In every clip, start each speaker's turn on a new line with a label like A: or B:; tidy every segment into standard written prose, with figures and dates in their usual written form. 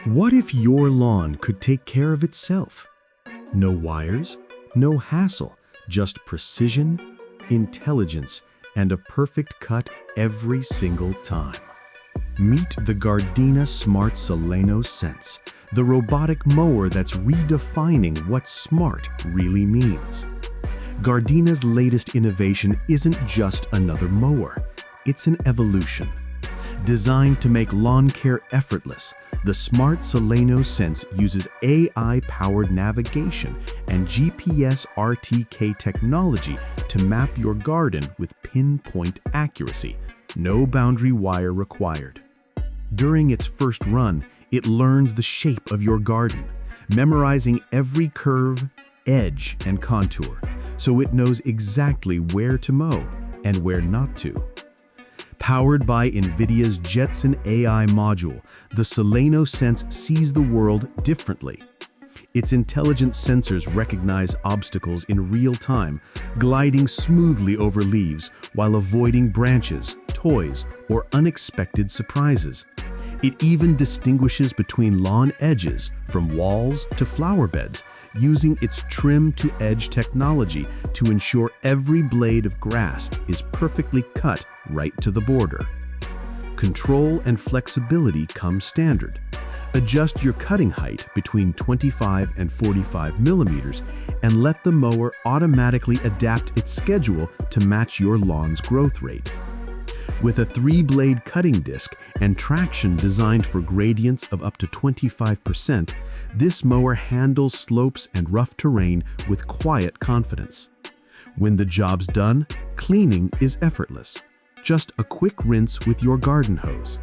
A: What if your lawn could take care of itself? No wires, no hassle, just precision, intelligence, and a perfect cut every single time. Meet the Gardena Smart Sileno Sense, the robotic mower that's redefining what smart really means. Gardena's latest innovation isn't just another mower, it's an evolution. Designed to make lawn care effortless, the Smart Sileno Sense uses AI-powered navigation and GPS-RTK technology to map your garden with pinpoint accuracy, no boundary wire required. During its first run, it learns the shape of your garden, memorizing every curve, edge, and contour, so it knows exactly where to mow and where not to. Powered by NVIDIA's Jetson AI module, the Sileno Sense sees the world differently. Its intelligent sensors recognize obstacles in real time, gliding smoothly over leaves while avoiding branches, toys, or unexpected surprises. It even distinguishes between lawn edges, from walls to flower beds, using its trim-to-edge technology to ensure every blade of grass is perfectly cut right to the border. Control and flexibility come standard. Adjust your cutting height between 25 and 45 millimeters and let the mower automatically adapt its schedule to match your lawn's growth rate. With a 3-blade cutting disc and traction designed for gradients of up to 25%, this mower handles slopes and rough terrain with quiet confidence. When the job's done, cleaning is effortless. Just a quick rinse with your garden hose.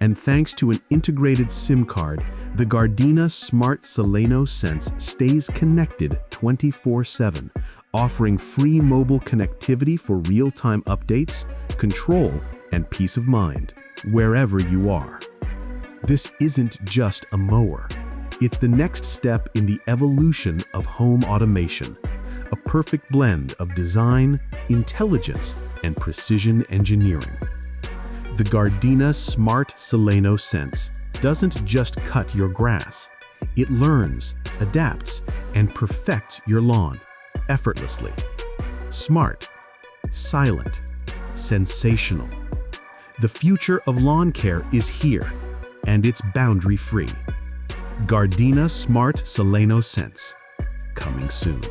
A: And thanks to an integrated SIM card, the Gardena Smart Sileno Sense stays connected 24/7, offering free mobile connectivity for real-time updates, control, and peace of mind, wherever you are. This isn't just a mower. It's the next step in the evolution of home automation, a perfect blend of design, intelligence, and precision engineering. The Gardena Smart Sileno Sense doesn't just cut your grass. It learns, adapts, and perfects your lawn effortlessly. Smart, silent, sensational. The future of lawn care is here, and it's boundary-free. Gardena Smart Sileno Sense, coming soon.